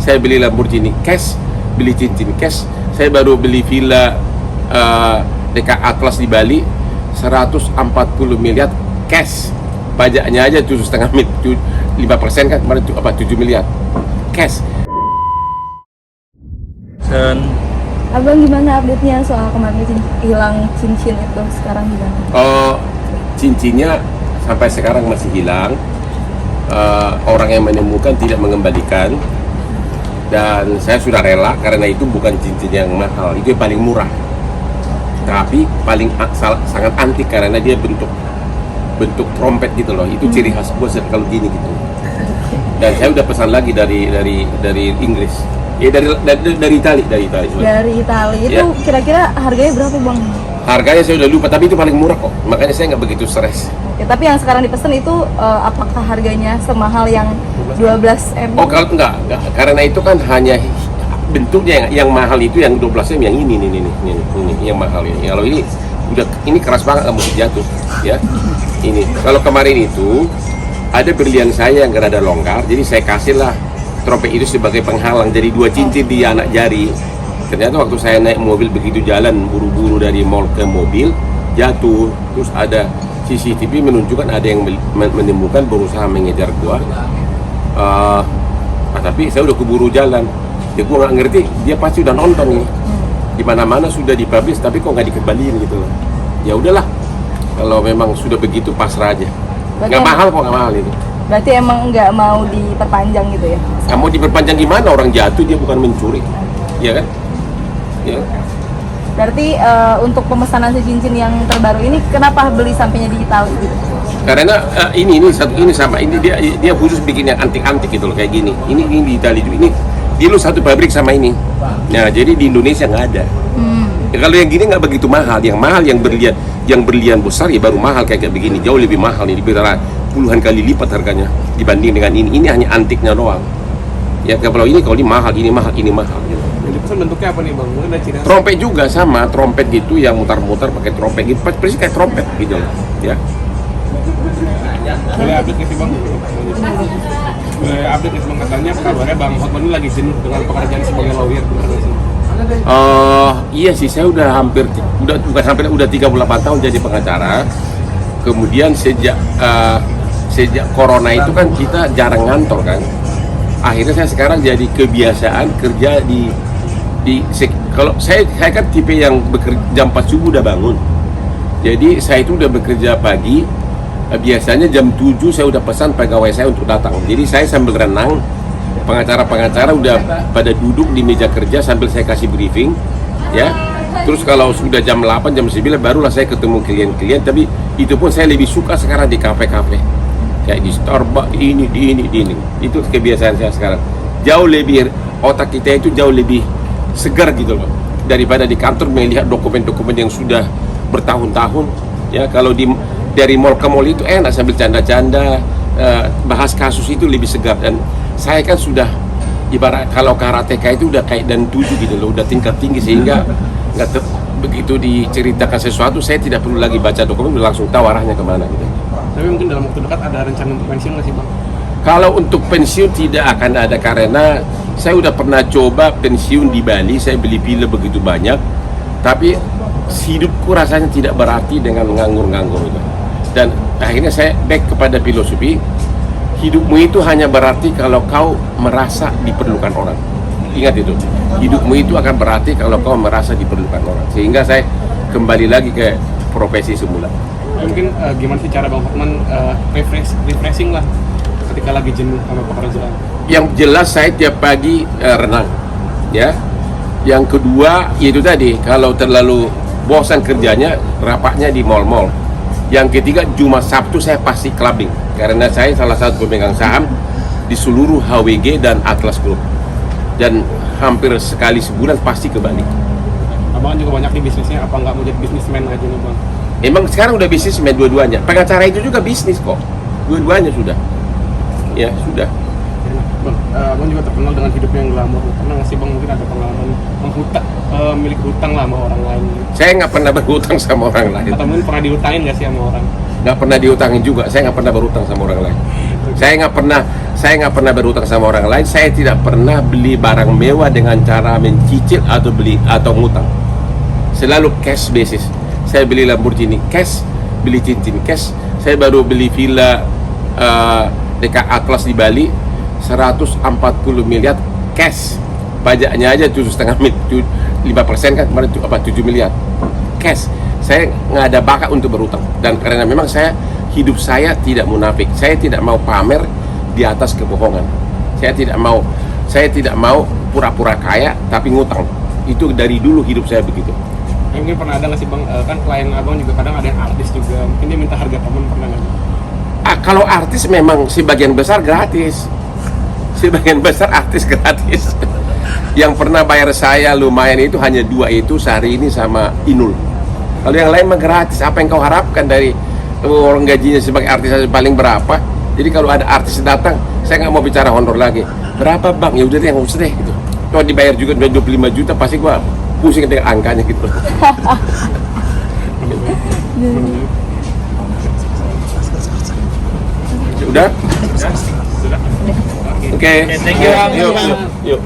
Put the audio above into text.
saya beli Lamborghini cash, beli cincin cash. Saya baru beli villa dekat Atlas di Bali 140 miliar cash. Pajaknya aja 7,5 5% kan kemarin 7 miliar cash. Abang gimana update-nya soal kemarin hilang cincin itu, sekarang gimana? Cincinnya sampai sekarang masih hilang. Orang yang menemukan tidak mengembalikan, dan saya sudah rela karena itu bukan cincin yang mahal, itu yang paling murah, tapi paling sangat antik karena dia bentuk trompet gitu loh. Itu ciri khas gue kalau gini gitu. Dan saya udah pesan lagi dari Inggris, dari Itali. Dari Itali itu ya. Kira-kira harganya berapa bang? Harganya saya udah lupa, tapi itu paling murah kok, makanya saya nggak begitu stres. Ya, tapi yang sekarang dipesan itu apakah harganya semahal yang 12 M? Oh kalau enggak, karena itu kan hanya bentuknya yang mahal itu yang 12 M yang ini yang mahal ini. Kalau ini keras banget, nggak mesti jatuh ya. Ini kalau kemarin itu ada berlian saya yang rada longgar, jadi saya kasihlah trompet itu sebagai penghalang, jadi 2 cincin di anak jari. Ternyata waktu saya naik mobil begitu jalan buru-buru dari mall ke mobil, jatuh. Terus ada CCTV menunjukkan ada yang menemukan, berusaha mengejar gua. Tapi saya udah keburu jalan. Ya gua nggak ngerti, dia pasti udah nonton nih. Di mana-mana sudah dipublish, tapi kok nggak dikembaliin gitu loh. Ya udahlah, kalau memang sudah begitu pasrah aja. Nggak mahal kok, nggak mahal itu. Berarti emang nggak mau diperpanjang gitu ya? Nggak mau diperpanjang gimana? Orang jatuh, dia bukan mencuri, ya kan? Ya. Berarti untuk pemesanan si cincin yang terbaru ini kenapa beli sampainya di Itali gitu? Karena ini sama ini dia khusus bikin yang antik-antik gitu loh, kayak gini. Ini di Itali juga, ini dia lu satu pabrik sama ini. Nah jadi di Indonesia nggak ada. Ya, kalau yang gini nggak begitu mahal. Yang mahal yang berlian besar ya baru mahal kayak begini, jauh lebih mahal. Ini puluhan kali lipat harganya dibanding dengan ini. Ini hanya antiknya doang. Ya kalau ini mahal, ini mahal. Gitu. Pesan bentuknya apa nih bang? Mungkin ada ciri khas? Trompet juga sama, trompet gitu yang mutar-mutar pakai trompet gitu, persis kayak trompet gitu loh, ya. Boleh update nggak sih bang? Boleh update nggak sih bang, katanya kabarnya bang Hotman ini lagi jenuh dengan pekerjaan sebagai lawyer, benar nggak sih? Iya sih, saya udah bukan sampai udah 38 tahun jadi pengacara. Kemudian sejak corona itu kan kita jarang ngantor kan. Akhirnya saya sekarang jadi kebiasaan kerja kalau saya kan tipe yang bekerja jam 4 subuh udah bangun. Jadi saya itu udah bekerja pagi. Biasanya jam 7 saya udah pesan pegawai saya untuk datang. Jadi saya sambil renang, pengacara-pengacara udah pada duduk di meja kerja sambil saya kasih briefing, ya. Terus kalau sudah jam 8, jam 9 barulah saya ketemu klien-klien. Tapi itu pun saya lebih suka sekarang di kafe-kafe, kayak di Starbucks, di ini. Itu kebiasaan saya sekarang. Jauh lebih, otak kita itu jauh lebih segar gitu loh, daripada di kantor melihat dokumen-dokumen yang sudah bertahun-tahun. Ya kalau dari mall ke mall itu enak sambil canda-canda, bahas kasus itu lebih segar. Dan saya kan sudah ibarat kalau karateka itu udah kayak dan 7 gitu loh, udah tingkat tinggi sehingga begitu diceritakan sesuatu saya tidak perlu lagi baca dokumen, langsung tahu arahnya kemana gitu. Tapi mungkin dalam waktu dekat ada rencana untuk pensiun nggak sih bang? Kalau untuk pensiun tidak akan ada, karena saya udah pernah coba pensiun di Bali, saya beli villa begitu banyak, tapi hidupku rasanya tidak berarti dengan nganggur-nganggur itu. Dan akhirnya saya back kepada filosofi, hidupmu itu hanya berarti kalau kau merasa diperlukan orang. Ingat itu, hidupmu itu akan berarti kalau kau merasa diperlukan orang. Sehingga saya kembali lagi ke profesi semula. Mungkin gimana sih cara bang Hotman refreshing lah ketika lagi jenuh sama pekerjaan? Yang jelas saya tiap pagi renang, ya. Yang kedua itu tadi, kalau terlalu bosan kerjanya, rapatnya di mall-mall. Yang ketiga, Jumat Sabtu saya pasti clubbing, karena saya salah satu pemegang saham di seluruh HWG dan Atlas Group, dan hampir sekali sebulan pasti ke Bali. Abang juga banyak di bisnisnya, apa nggak mau jadi bisnismen aja nih bang? Emang sekarang udah bisnismen dua-duanya. Pengacara itu juga bisnis kok, dua-duanya sudah. Ya sudah. Bang, abang juga terkenal dengan hidupnya yang glamor. Pernah nggak sih bang mungkin ada pengalaman milik hutang lah sama orang lain? Saya nggak pernah berhutang sama orang lain. Atau mungkin pernah dihutangin nggak sih sama orang? Nggak pernah dihutangin juga. Saya nggak pernah berhutang sama orang lain. Saya nggak pernah Saya nggak pernah berhutang sama orang lain. Saya tidak pernah beli barang mewah dengan cara mencicil atau beli atau ngutang. Selalu cash basis. Saya beli Lamborghini cash, beli cincin cash. Saya baru beli villa dekat Atlas di Bali 140 miliar cash. Pajaknya aja 7,5 5% kan kemarin 7 miliar cash. Saya nggak ada bakat untuk berhutang, dan karena memang hidup saya tidak munafik. Saya tidak mau pamer di atas kebohongan. Saya tidak mau pura-pura kaya tapi ngutang. Itu dari dulu hidup saya begitu. Mungkin pernah ada nggak sih bang, kan klien abang juga kadang ada yang artis juga, mungkin dia minta harga temen, pernah nggak? Kalau artis memang sebagian besar gratis. Sebagian besar artis gratis. Yang pernah bayar saya lumayan itu hanya 2 itu, Syahrini sama Inul. Kalau yang lain mah gratis. Apa yang kau harapkan dari orang gajinya sebagai artis saja paling berapa? Jadi kalau ada artis datang, saya nggak mau bicara honor lagi. Berapa bang? Ya udah deh, yang usah deh gitu. Kalau dibayar juga 25 juta, pasti gua pusing dengan angkanya gitu. Udah? Sudah. Oke. Thank you. Yuk.